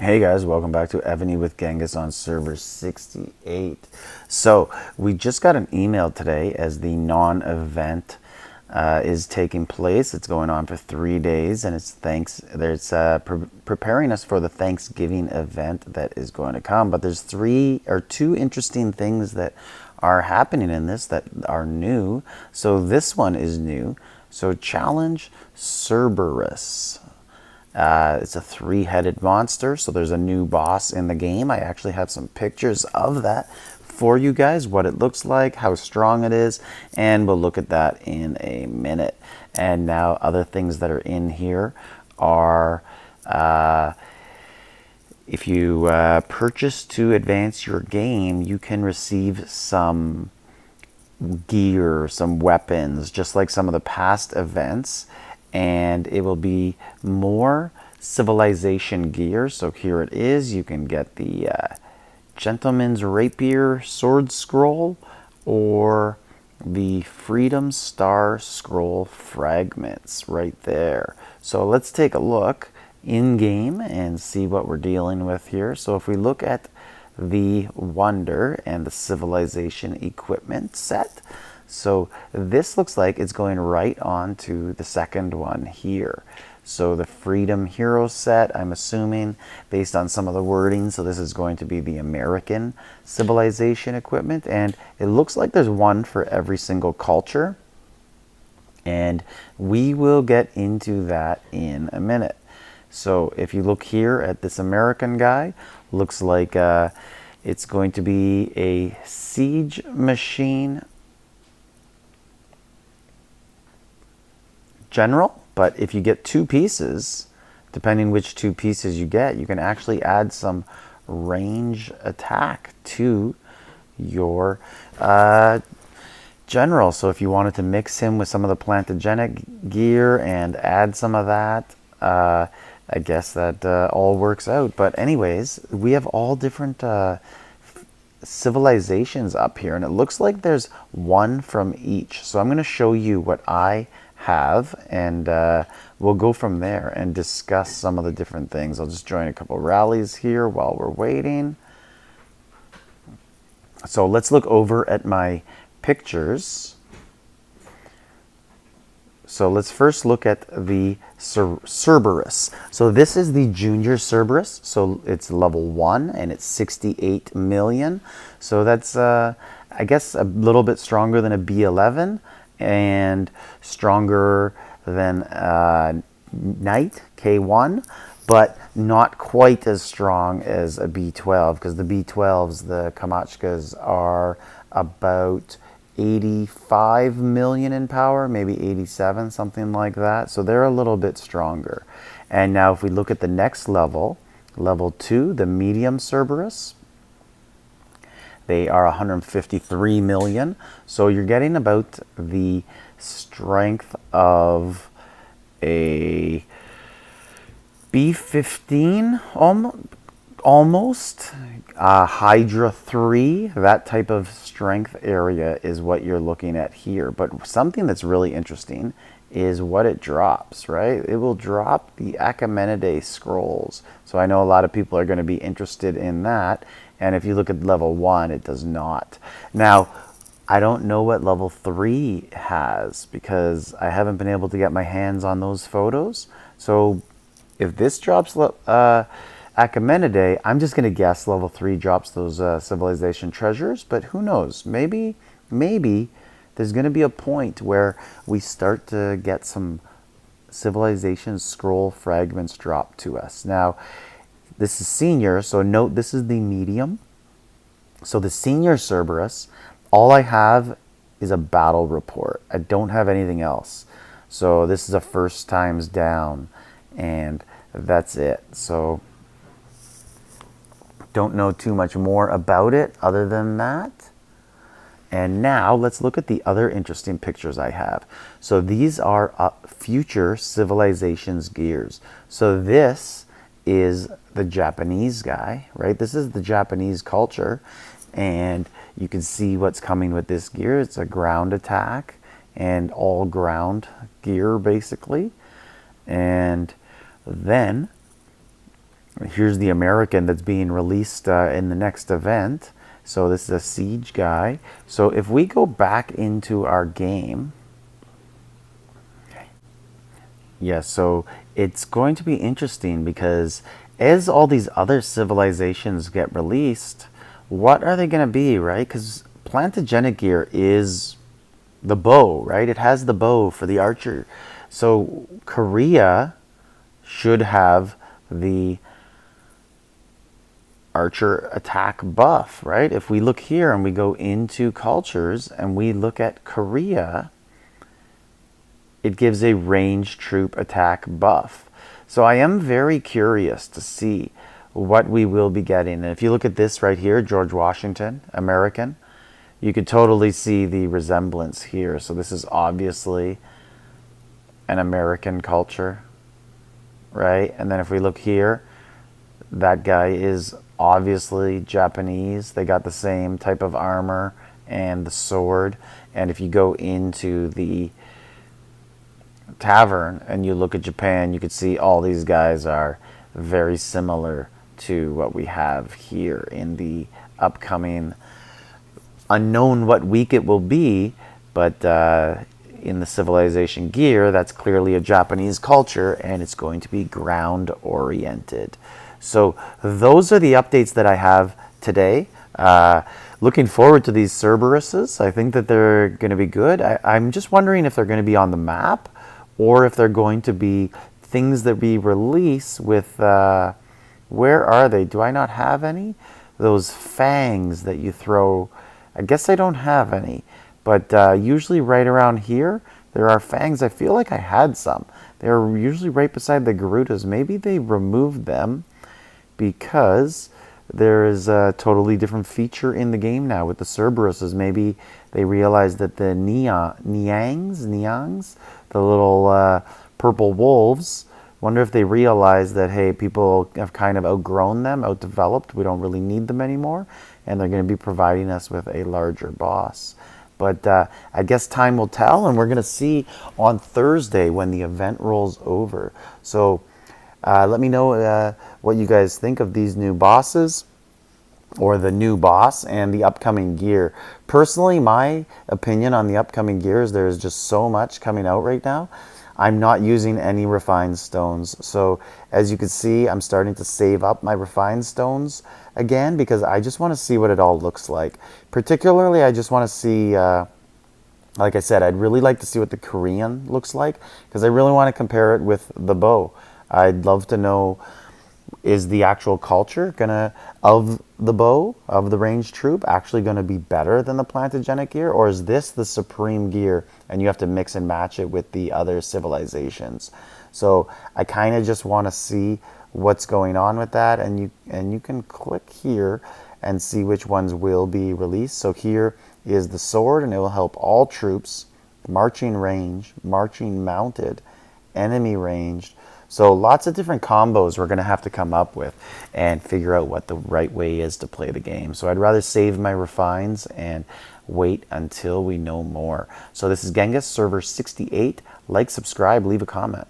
Hey guys, welcome back to Evony with Genghis on server 68. So we just got an email today as the non-event is taking place. It's going on for 3 days, and it's preparing us for the Thanksgiving event that is going to come. But there's two interesting things that are happening in this that are new. So this one is new. So challenge Cerberus. It's a 3-headed monster, so there's a new boss in the game. I actually have some pictures of that for you guys, what it looks like, how strong it is, and we'll look at that in a minute. And now other things that are in here are if you purchase to advance your game, you can receive some gear, some weapons, just like some of the past events, and it will be more civilization gear. So here it is. You can get the Gentleman's Rapier Sword Scroll or the Freedom Star Scroll fragments right there. So let's take a look in game and see what we're dealing with here. So if we look at the Wonder and the Civilization equipment set, so this looks like it's going right on to the second one here. So the Freedom Hero set, I'm assuming, based on some of the wording, so this is going to be the American Civilization equipment, and it looks like there's one for every single culture, and we will get into that in a minute. So if you look here at this American guy, looks like it's going to be a siege machine general, but if you get 2 pieces, depending which 2 pieces you get, you can actually add some range attack to your general. So if you wanted to mix him with some of the plantogenic gear and add some of that, I guess that all works out. But anyways, we have all different civilizations up here, and it looks like there's one from each. So I'm going to show you what I have, and we'll go from there and discuss some of the different things. I'll just join a couple rallies here while we're waiting. So let's look over at my pictures. So let's first look at the Cerberus. So this is the junior Cerberus. So it's level 1 and it's 68 million. So that's I guess a little bit stronger than a B11 and stronger than Knight K1, but not quite as strong as a B12, because the B12s, the Kamachkas, are about 85 million in power, maybe 87, something like that. So they're a little bit stronger. And now if we look at the next level, level 2, the medium Cerberus, they are 153 million. So you're getting about the strength of a B15 almost. Hydra 3, that type of strength area is what you're looking at here. But something that's really interesting is what it drops, right? It will drop the Achaemenid scrolls. So I know a lot of people are going to be interested in that. And if you look at level 1, it does not. Now, I don't know what level 3 has, because I haven't been able to get my hands on those photos. So if this drops Achaemenid, I'm just going to guess level 3 drops those civilization treasures, but who knows? Maybe there's going to be a point where we start to get some civilization scroll fragments dropped to us. Now, this is senior, so note this is the medium. So the senior Cerberus, all I have is a battle report. I don't have anything else. So this is a first times down, and that's it. So don't know too much more about it other than that. And now let's look at the other interesting pictures I have. So these are future civilizations gears. So this is the Japanese guy, right? This is the Japanese culture, and you can see what's coming with this gear. It's a ground attack and all ground gear basically. And then Here's the American that's being released in the next event. So this is a siege guy. So if we go back into our game, yeah, so it's going to be interesting because as all these other civilizations get released, what are they going to be, right? Because plantogenic gear is the bow, right? It has the bow for the archer. So Korea should have the archer attack buff, right? If we look here and we go into cultures and we look at Korea, it gives a ranged troop attack buff. So I am very curious to see what we will be getting. And if you look at this right here, George Washington, American, you could totally see the resemblance here. So this is obviously an American culture, right? And then if we look here, that guy is obviously Japanese. They got the same type of armor and the sword. And if you go into the tavern and you look at Japan, you could see all these guys are very similar to what we have here in the upcoming, unknown what week it will be, but in the civilization gear, that's clearly a Japanese culture, and it's going to be ground oriented. So those are the updates that I have today. Looking forward to these Cerberuses. I think that they're going to be good. I'm just wondering if they're going to be on the map or if they're going to be things that we release with, where are they? Do I not have any? Those fangs that you throw. I guess I don't have any. But usually right around here, there are fangs. I feel like I had some. They're usually right beside the Garudas. Maybe they removed them because there is a totally different feature in the game now with the Cerberuses. Maybe they realized that the Niangs, the little purple wolves, wonder if they realize that, hey, people have kind of outgrown them, outdeveloped. We don't really need them anymore. And they're going to be providing us with a larger boss. But I guess time will tell, and we're going to see on Thursday when the event rolls over. So let me know what you guys think of these new bosses, or the new boss, and the upcoming gear. Personally, my opinion on the upcoming gear is there is just so much coming out right now. I'm not using any refined stones. So as you can see, I'm starting to save up my refined stones again because I just want to see what it all looks like. Particularly, I just want to see, like I said, I'd really like to see what the Korean looks like because I really want to compare it with the bow. I'd love to know, is the actual culture of the bow, of the ranged troop, actually gonna be better than the plantogenic gear, or is this the supreme gear and you have to mix and match it with the other civilizations? So I kind of just want to see what's going on with that, and you can click here and see which ones will be released. So here is the sword, and it will help all troops, marching range, marching mounted, enemy ranged. So lots of different combos we're going to have to come up with and figure out what the right way is to play the game. So I'd rather save my refines and wait until we know more. So this is Genghis, server 68. Like, subscribe, leave a comment.